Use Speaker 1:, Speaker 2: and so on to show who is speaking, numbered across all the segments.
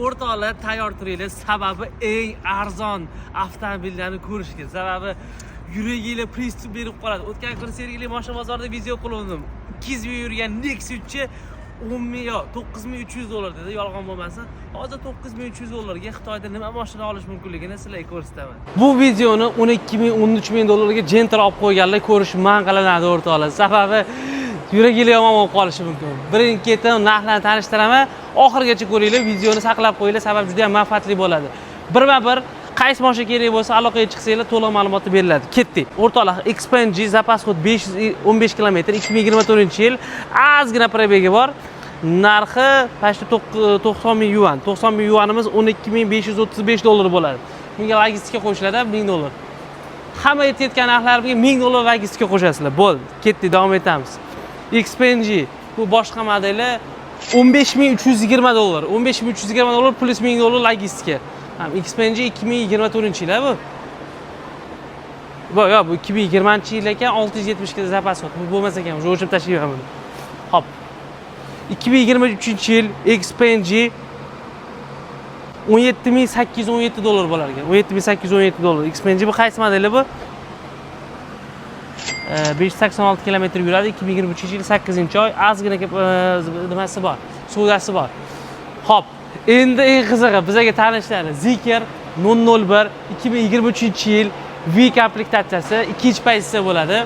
Speaker 1: o'rtoqlar tayyor turinglar, sababi eng arzon avtomobillarni ko'rishga. Sababi yuraginglar pristib berib qoladi. O'tgan kuni Sergeli mashina bozorida video qildim. 200 ming yurgan Nexus'chi 10 ming yo 9300 dollar dedi, yolg'on bo'lmasa. Hozir 9300 dollarga Xitoyda nima mashina olish mumkinligini sizlarga ko'rsataman. Bu videoni 12 ming 13 ming dollarga Gentle olib qo'yganlar ko'rish man qilinadi o'rtoqlar. Sababi yuraginglar yomon bo'lib qolishi mumkin. Birin-ketin narxlarni tanishtiraman, oxirigacha ko'ringlar, videoni saqlab qo'yinglar, sababi juda ham manfaatli bo'ladi. Birma-bir qaysi mashina kerak bo'lsa aloqaga chiqsanglar to'liq ma'lumotni beriladi. Ketdik. O'rtoqlar, Xpeng zapas xud 515 km 2024-yil ozgina probegi bor. Narxi pashta 90 ming yuan. 90 ming yuanimiz 12535 dollar bo'ladi. Bunga logistika qo'shiladi 1000 dollar. Hamma aytayotgan narxlarga 1000 dollar logistika qo'shasizlar. Bo'ldi. Ketdik, davom etamiz. Xpeng bu boshqa modeli 15320 dollar. 15320 dollar plus 1000 dollar logistika. Xpeng 2024-yil bu. Bu 2020-yil ekan 670 ga zapas bor. Bu bo'lmasa ekan, o'sha o'chib tashlayman buni. Hop. 2023-yil Xpeng 17817 dollar bo'lar ekan. 17817 dollar. Xpeng bu qaysi modeli bu? 586 km yuradi. 2023-yil 8-oy. Ozgina nimasi bor? Suvdasi bor. Hop. Endi eng qizig'i bizga tanishlari Zeekr 001 2023-yil V komplektatsiyasi, ikkinchi pozitsiya bo'ladi.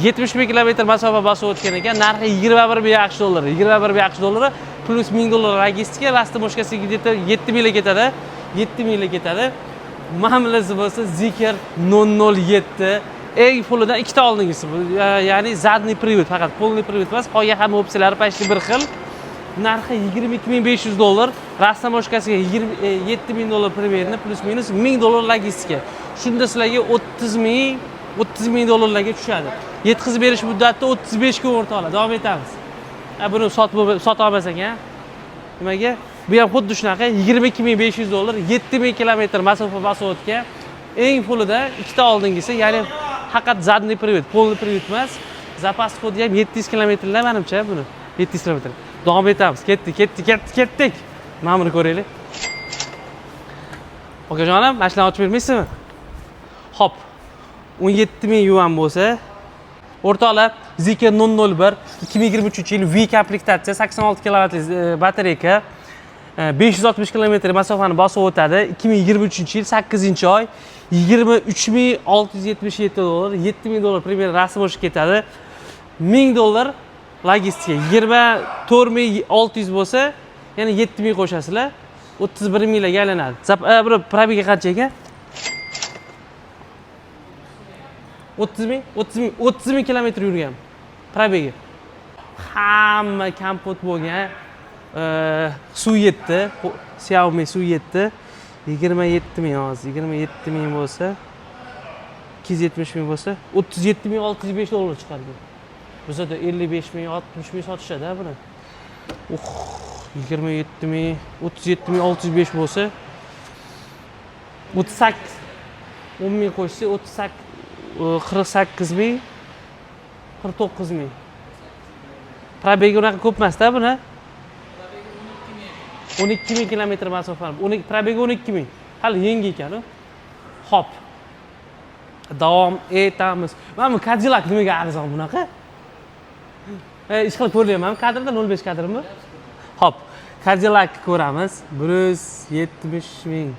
Speaker 1: 70 ming km masofa bosib o'tgan ekan. Narxi 21 ming AQSh dollari. 21 ming AQSh dollari plus 1000 dollar logistika, rastomoshkasiga 7 ming ketadi. 7 ming ketadi. Ma'milasi bo'lsa Zeekr 007 eng fulidan ikkita oldingisi. Ya'ni zadniy привод, faqat полный привод emas, qolgan hamma opsiyalari почти bir xil. Narxi 22500 dollar, rastomoshkasiga 7000 dollar primerni plus minus 1000 dollar logistika. Shunda sizlarga 30 ming dollarlarga tushadi. Yetkazib berish muddati 35 kun o'rtoqlar. Davom etamiz. Buni sota olmasak, nimaga? Bu ham xuddi shunaqa 22500 dollar, 7000 km masofa bosib o'tgan. Eng fulida ikkita oldingisi, ya'ni faqat zadniy привод, полный привод emas. Zapas xodi ham 700 kilometrlar menimcha buni. 700 kilometr. Davom etamiz. Ketdik. Ma'murni ko'raylik. Okajonim, mashinani ochib bermaysizmi? Hop. 17 ming yuan bo'lsa, o'rtoqlar, Zeekr 001 2023-yil V komplektatsiya 86 kilovatli batareyka 560 km masofani bosib o'tadi. 2023-yil 8-oy 23677 dollar, 7000 dollar primer rasm bo'lib ketadi. 1000 dollar logistika 24600 bo'lsa, ya'ni 7000 qo'shasizlar, 31 minglarga aylanadi. Bir probega qancha ekan? 30 ming kilometr yurgan probegi. Hamma kompot bo'lgan Su7, Xiaomi Su7 27 ming hozir, 27 ming bo'lsa, 270 ming bo'lsa, 37605 dollar chiqardi. Bizda 55 ming, 60 ming sotishadi buni. 27 ming, 37 ming 605 bo'lsa, 38 10 ming qo'shsa 48 ming, 49 ming. Probegi unaqa ko'p emas-da buni. 12 ming kilometr masofa. Probegi 12 ming. Hali yangi ekan-ku. Hop. Davom etamiz. Mana bu Cadillac nimaga arzon bunaqa? Ish qilib ko'ryapman. Kadrda 05 kadrmi? Hop. Cadillac ko'ramiz. 170 ming.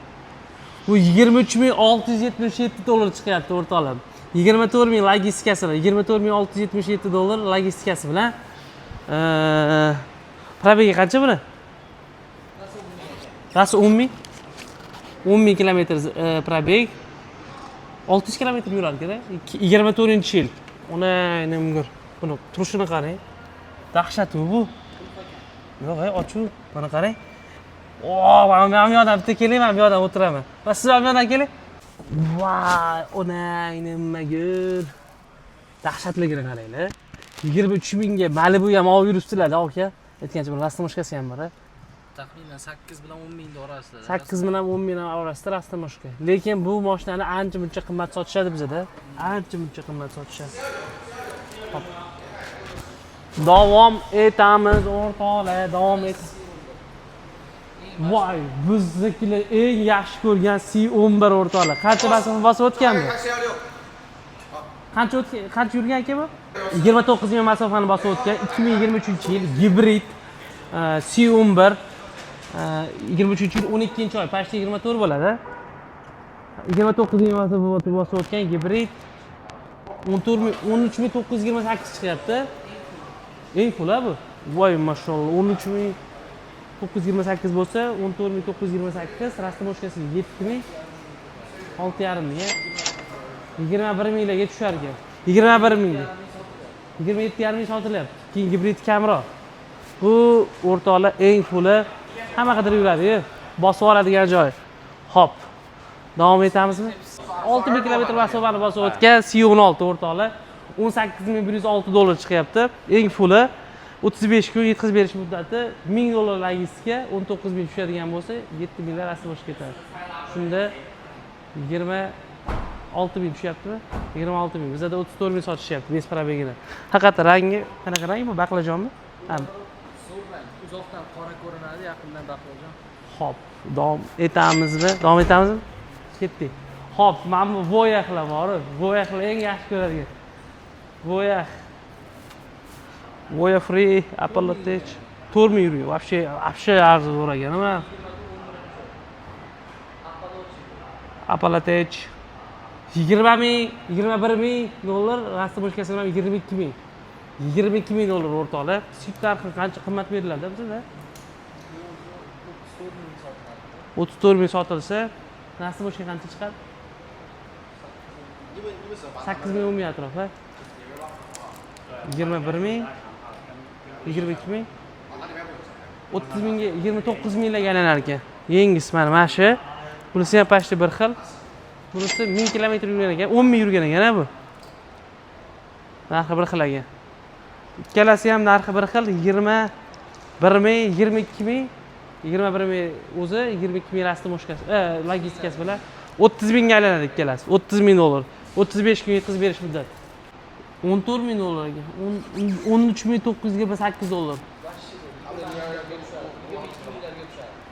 Speaker 1: Bu 23677 dollar chiqyapti o'rtoqlar. 24 ming logistikasi bilan, 24 ming 677 dollar logistikasi bilan. Probegi qancha buni? Rasi 10 ming. 10 ming kilometr probeg. 600 kilometr yuradi-da. 24-yil. Ona nimgur. Buni turishini qarang. Dahshat bu. Yo'q, ochuv. Buni qarang. Men bu yoqdan bitta kelaman, bu yoqdan o'tiraman. Va siz ham bu yoqdan keling. Voy, ona nimagur. Dahshatligini qaranglar. 23 mingga Malibu ham olib yuribsizlar-da, aka. Aytgancha bu rastomoshkasi ham bor-a.
Speaker 2: Taxminan 8 bilan 10 ming orasida.
Speaker 1: 8 bilan 10 ming orasida rastomoshka. Lekin bu mashinani ancha-muncha qimmat sotishadi bizda. Ancha-muncha qimmat sotishadi. Hop. Davom etamiz o'rtoqlar, davom et. Voy, biznikilar eng yaxshi ko'rgan C11 o'rtoqlar. Qancha masofa bosib o'tganmi? Qancha yurgan aka bu? 29 mil masofani bosib o'tgan 2023-yil gibrid C11 23-yil 12-oy, pashta 24 bo'ladi. 29 mil masofa bosib o'tgan gibrid 13928 chiqyapti. Eng pula bu. Voy, mashalloh, 13928 bo'lsa, 14928 rastamoshkasi 7000 6,5 mingga 21 minglarga tushar ekan. 21 mingga. 27,5 ming sotilyapti. Keyin gibrid kamroq. Bu o'rtoqlar eng puli, hamma qidirib yuradi, bosib oladigan joy. Hop. Davom etamizmi? 6000 km masofani bosib o'tgan C16 o'rtoqlar 18106 dollar chiqyapti. Eng puli 35 kun yetkazib berish muddati 1000 dollar logistika 19 ming tushadigan bo'lsa 7 minglar asli boshga ketadi. Shunda 26 ming tushyaptimi? 26 ming. Bizda 34 ming sotishyapti bez probegini. Faqat rangi qanaqa rang bu? Baqlajonmi? Ha.
Speaker 2: So'l rang. Uzoqdan qora ko'rinadi, yaqindan baqlajon.
Speaker 1: Hop, davom etamizmi? Davom etamizmi? Ketdik. Hop, mana bu voyaxlar bor. Voyaxlar eng yaxshi ko'radigan. Voya free, Apple Tech. 4 ming yuriyor. Вообще arzon o'ragan nima? Apple Tech 20 ming, 21 ming dollar, rastamoshkasi bilan 22 ming. 22 ming dollar o'rtoqlar. Sut narxi qancha qimmat beriladi bizda? 34 ming sotilsa, rastamoshka qancha chiqadi? 8 ming 10 ming atrofi. 21 ming, 22 ming, 30 mingga 29 minglarga aylanar ekan. Yengisi mana shu. Bunisi ham pashta bir xil. Bunisi 1000 km yurgan ekan, 10 ming yurgan ekan bu. Narxi bir xil ekan. Ikkalasi ham narxi bir xil, 21 ming, 22 ming, 21 ming o'zi, 22 ming rastamoshkasi, logistikasi bilan 30 mingga aylanadi ikkalasi. 30 ming dollar. 35 kun yetkazib berish muddati. 14 ming dollar ekan. 13900 ga 8 dollar.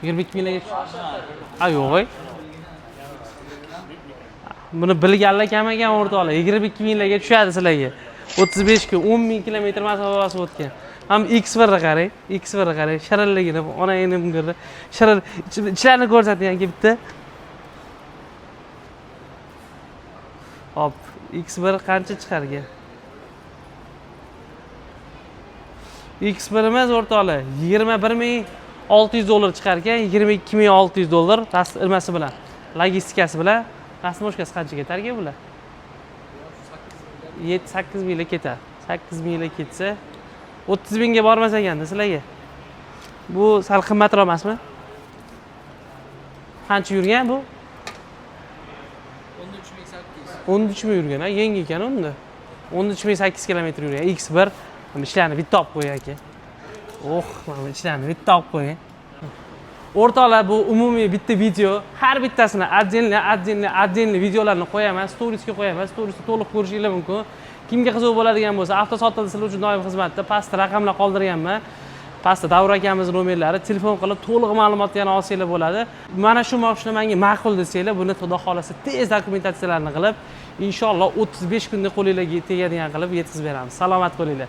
Speaker 1: 22 minglarga tushadi. Ha, yo'q. Buni bilganlar kam ekan o'rtoqlar. 22 minglarga tushadi sizlarga. 35 kun 10 ming kilometr masofa bosib o'tgan. Ham X1 qarang, X1 qarang, sharilligini, ona enim ko'rdi. Sharil ichlarni ko'rsating bitta. Hop, X1 qancha chiqargan? X1 emas o'rtoqlar, 21600 dollar chiqargan, 22600 dollar rasmasi bilan, logistikasi bilan, rasmoshkasi qancha ketarga bular? 7-8 mingga ketadi. 8 mingga ketsa 30 mingga bormas ekanda sizlarga. Bu sal qimmatroq emasmi? Qancha yurgan bu? 13 ming yurgan, yangi ekan unda. 138 km yurgan. X1 mana ishlarni bitta olib qo'ying aka. Mana ishlarni bitta olib qo'ying. O'rtoqlar, bu umumiy bitta video. Har bittasini отдельно videolarni qo'yaman, storiesga qo'yaman. Storiesda to'liq ko'rishingiz mumkin. Kimga qiziq bo'ladigan bo'lsa, avtosotda sizlar uchun doim xizmatda. Pastda raqamlar qoldirganman. Pastda Davr akamiz nomerlari, telefon qilib to'liq ma'lumotlarni olsanglar bo'ladi. Mana shu mashina menga ma'qul desanglar, buni xudo xolasa tez dokumentatsiyalarni qilib, inshaalloh 35 kunda qo'lingizga tegadigan qilib yetkazib beramiz. Salomat bo'linglar.